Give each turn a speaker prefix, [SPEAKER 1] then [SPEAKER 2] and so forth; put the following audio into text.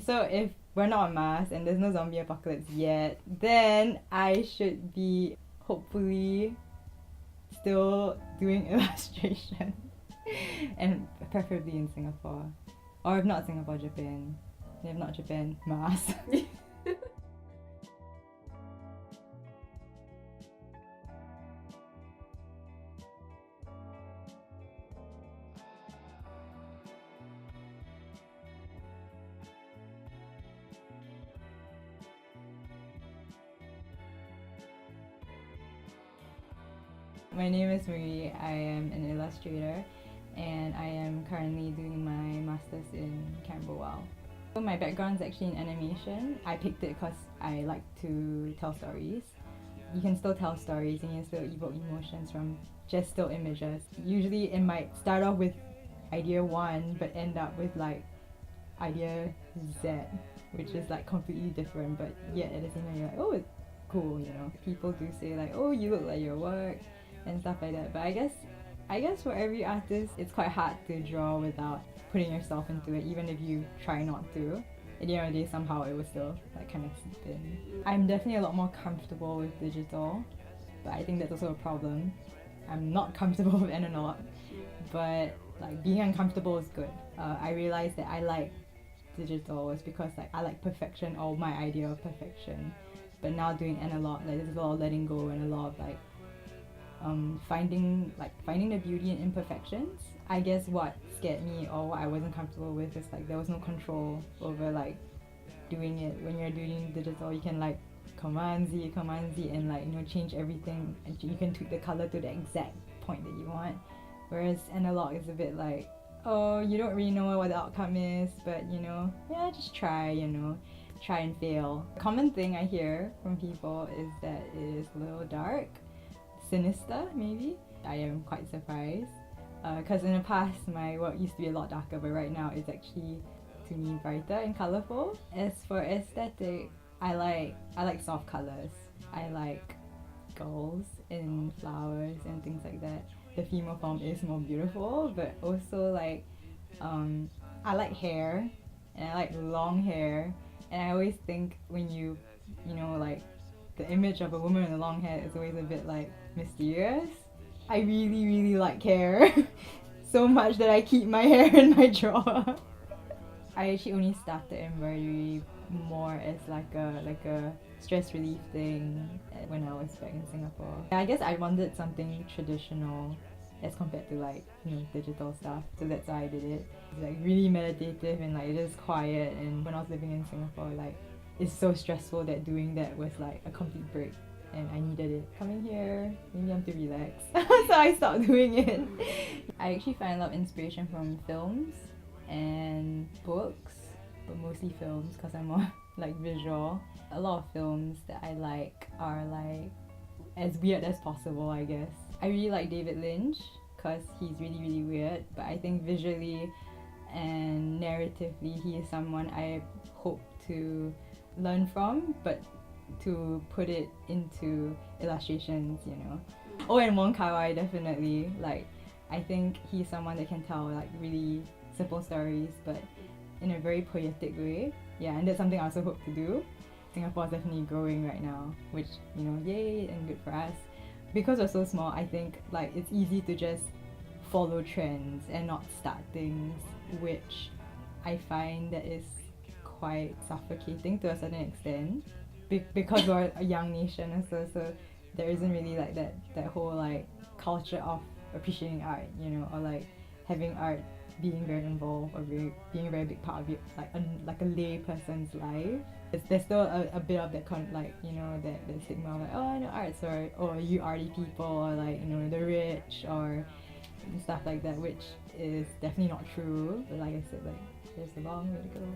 [SPEAKER 1] So if we're not on Mars and there's no zombie apocalypse yet, then I should be hopefully still doing illustration and preferably in Singapore. Or if not Singapore, Japan. If not Japan, Mars. My name is Marie. I am an illustrator and I am currently doing my master's in Camberwell. So my background is actually in animation. I picked it because I like to tell stories. You can still tell stories and you can still evoke emotions from just still images. Usually it might start off with idea 1 but end up with like idea Z, which is like completely different, but yet at the same time you're like, oh, it's cool, you know. People do say like, oh, you look like your work and stuff like that, but I guess for every artist it's quite hard to draw without putting yourself into it, even if you try not to. At the end of the day, somehow it will still like kind of seep in. I'm definitely a lot more comfortable with digital, but I think that's also a problem. I'm not comfortable with analog, but like being uncomfortable is good. I realized that I like digital is because like I like perfection, or my idea of perfection, but now doing analog, like there's a lot of letting go and a lot of like finding the beauty in imperfections. I guess what scared me or what I wasn't comfortable with is like there was no control over like doing it. When you're doing digital, you can like command Z and like, you know, change everything, and you can tweak the color to the exact point that you want. Whereas analog is a bit like, oh, you don't really know what the outcome is, but you know, yeah, just try, you know, try and fail. A common thing I hear from people is that it is a little dark, sinister maybe. I am quite surprised because in the past my work used to be a lot darker, but right now it's actually, to me, brighter and colourful. As for aesthetic, I like soft colours. I like girls and flowers and things like that. The female form is more beautiful, but also like I like hair and I like long hair, and I always think when you know, like the image of a woman with long hair is always a bit like mysterious. I really like hair so much that I keep my hair in my drawer. I actually only started embroidery more as like a stress relief thing when I was back in Singapore. I guess I wanted something traditional as compared to like, you know, digital stuff, so that's why I did it. It's like really meditative and like just quiet, and when I was living in Singapore, like it's so stressful that doing that was like a complete break, and I needed it. Coming here, maybe I'm to relax. So I stopped doing it. I actually find a lot of inspiration from films and books, but mostly films because I'm more like visual. A lot of films that I like are like as weird as possible, I guess. I really like David Lynch because he's really weird, but I think visually and narratively he is someone I hope to learn from, but to put it into illustrations, you know. Oh, and Wong Kar-wai, definitely. Like, I think he's someone that can tell like really simple stories, but in a very poetic way. Yeah, and that's something I also hope to do. Singapore is definitely growing right now, which, you know, yay and good for us. Because we're so small, I think like it's easy to just follow trends and not start things, which I find that is quite suffocating to a certain extent. Because we're a young nation and so there isn't really like that whole like culture of appreciating art, you know, or like having art being very involved or being a very big part of it, like a lay person's life. There's still a bit of that like, you know, that stigma of like, oh, I know arts, or you arty people, or like, you know, the rich or stuff like that, which is definitely not true. But like I said, like there's a long way to go.